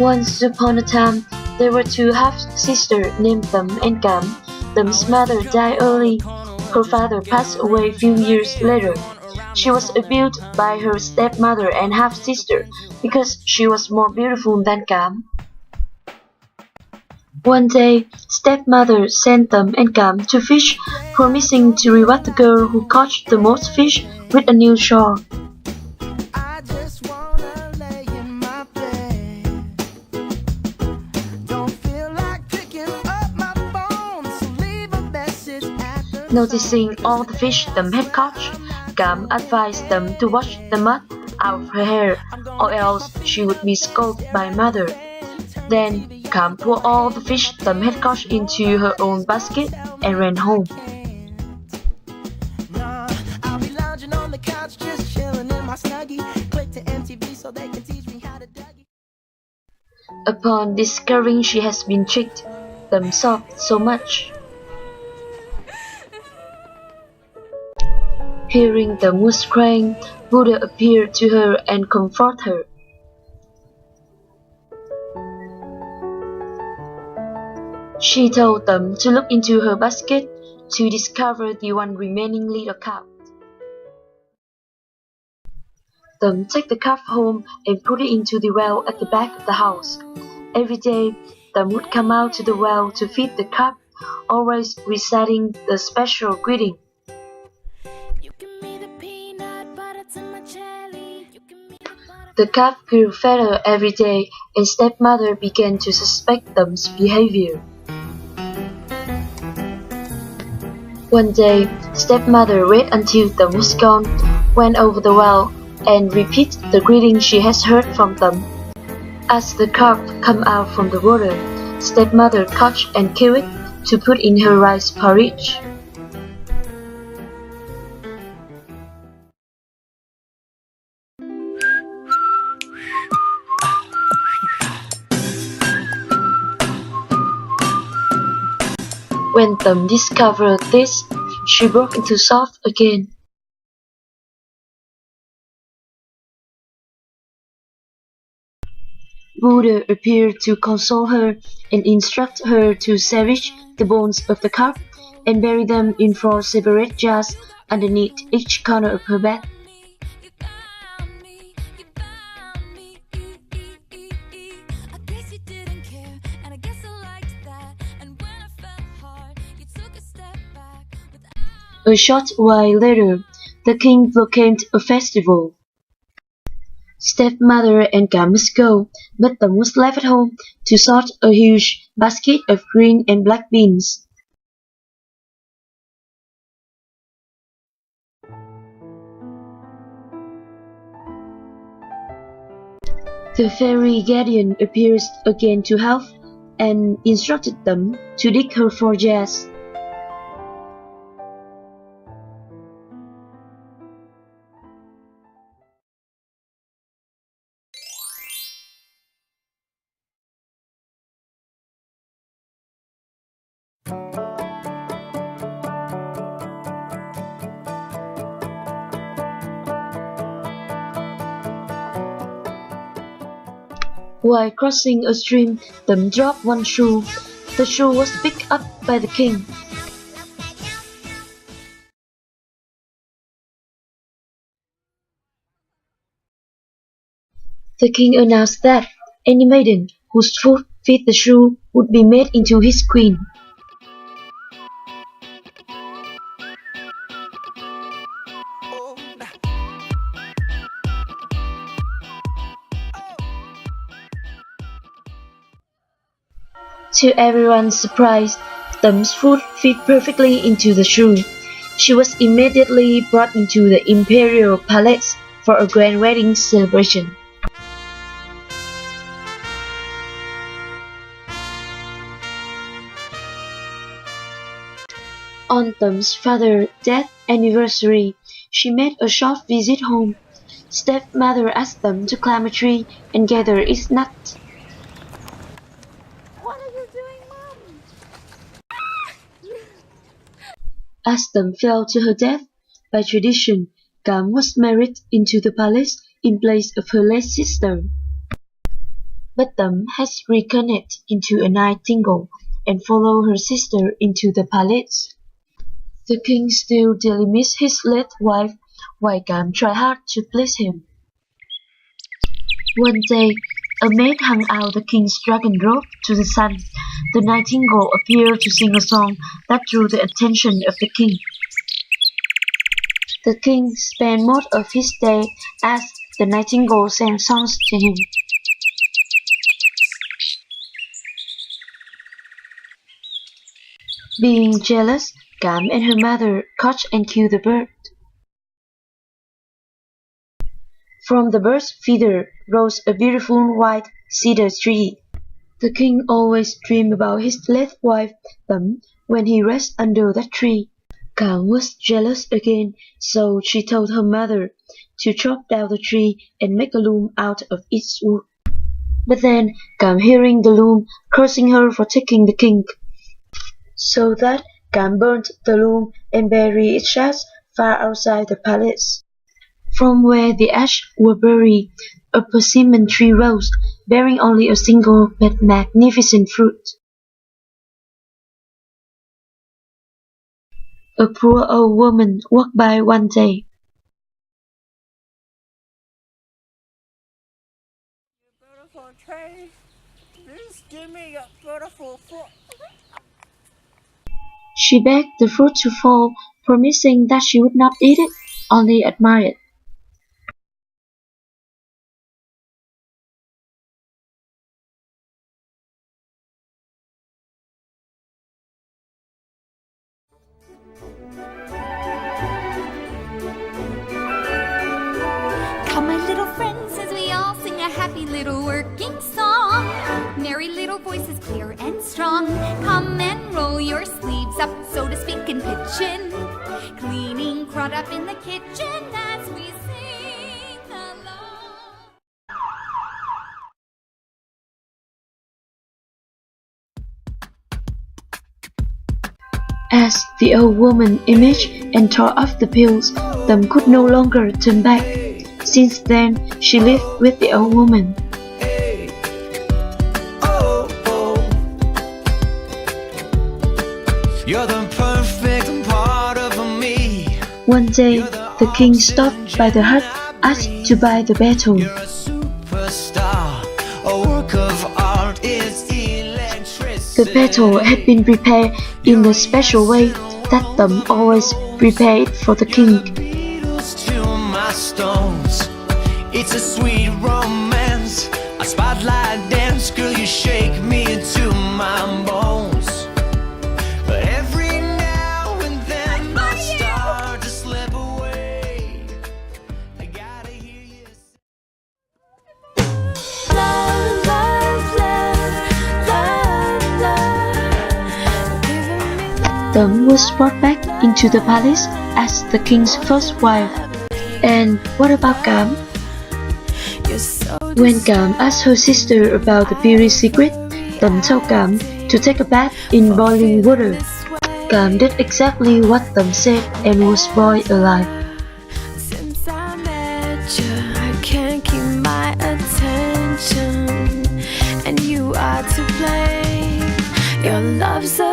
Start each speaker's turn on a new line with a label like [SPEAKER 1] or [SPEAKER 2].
[SPEAKER 1] Once upon a time, there were two half-sisters named Tâm and Cảm. Tham's mother died early. Her father passed away a few years later. She was abused by her stepmother and half-sister because she was more beautiful than Cảm. One day, stepmother sent Tâm and Cảm to fish, promising to reward the girl who caught the most fish with a new shawl. Noticing all the fish Tâm had caught, Cảm advised Tâm to wash the mud out of her hair, or else she would be scolded by mother. Then Cảm poured all the fish Tâm had caught into her own basket and ran home. Upon discovering she has been tricked, Tâm sobbed so much. Hearing Tâm was crying, Buddha appeared to her and comforted her. She told Tâm to look into her basket to discover the one remaining little calf. Tâm took the calf home and put it into the well at the back of the house. Every day, Tâm would come out to the well to feed the calf, always reciting the special greeting. The calf grew fatter every day, and stepmother began to suspect Tham's behavior. One day, stepmother waited until Tham was gone, went over the well, and repeated the greeting she has heard from Tham. As the calf came out from the water, stepmother caught and killed it to put in her rice porridge. When Tham discovered this, she broke into sobs again. Buddha appeared to console her and instruct her to salvage the bones of the calf and bury them in 4 separate jars underneath each corner of her bed. A short while later, the king proclaimed a festival. Stepmother and Cảm must go, but Tham was left at home to sort a huge basket of green and black beans. The fairy guardian appears again to help and instructed them to dig her 4 jars. While crossing a stream, Tham dropped one shoe. The shoe was picked up by the king. The king announced that any maiden whose foot fit the shoe would be made into his queen. To everyone's surprise, Tham's foot fit perfectly into the shoe. She was immediately brought into the imperial palace for a grand wedding celebration. On Tham's father's death anniversary, she made a short visit home. Stepmother asked Tham to climb a tree and gather its nuts.
[SPEAKER 2] What are you doing, Mom?
[SPEAKER 1] As Tham fell to her death, by tradition, Cảm was married into the palace in place of her late sister. but Tấm has reincarnated into a nightingale and followed her sister into the palace. The king still dearly missed his late wife, while Cam tried hard to please him. One day, a maid hung out the king's dragon robe to the sun. The nightingale appeared to sing a song that drew the attention of the king. The king spent most of his day as the nightingale sang songs to him. Being jealous, Cam and her mother caught and killed the bird. From the bird's feather rose a beautiful white cedar tree. The king always dreamed about his late wife Tấm when he rested under that tree. Cam was jealous again, so she told her mother to chop down the tree and make a loom out of its wood. But then Cam, hearing the loom, cursing her for taking the king. So that Cam burnt the loom and buried its ashes far outside the palace. From where the ashes were buried, a persimmon tree rose, bearing only a single but magnificent fruit. A poor old woman walked by one day.
[SPEAKER 2] Beautiful tree, please give me your beautiful fruit.
[SPEAKER 1] She begged the fruit to fall, promising that she would not eat it, only admire it.
[SPEAKER 3] Come, my little friends, as we all sing a happy little working song. Merry little voices, clear and strong. Come and roll your sleeves up, so to speak, and pitch in. Cleaning crowd up in the kitchen as we sing along.
[SPEAKER 1] As the old woman imaged and tore off the pills, Tấm could no longer turn back. Since then, she lived with the old woman.
[SPEAKER 4] You're the perfect part of me.
[SPEAKER 1] One day, the king stopped by the hut, asked to buy the battle.
[SPEAKER 4] You're a superstar, a work of art is electricity.
[SPEAKER 1] The battle had been prepared in a special way that Tấm always prepared for the king.
[SPEAKER 4] Beatles to my stones. It's a sweet romance, a spotlight dance. Girl, you shake me to my bones. But every now and then I start to slip away. I gotta hear you say,
[SPEAKER 3] Love, love, love, love, love. Giving me love.
[SPEAKER 1] Tấm was brought back into the palace as the king's first wife. And what about Cam?
[SPEAKER 3] You're so
[SPEAKER 1] When Cam asked her sister about the beauty secret, Tấm told Cam to take a bath in boiling water. Cam did exactly what Tấm said and was boiled alive.
[SPEAKER 3] Since I met you, I can't keep my attention, and you are to blame. Your love's a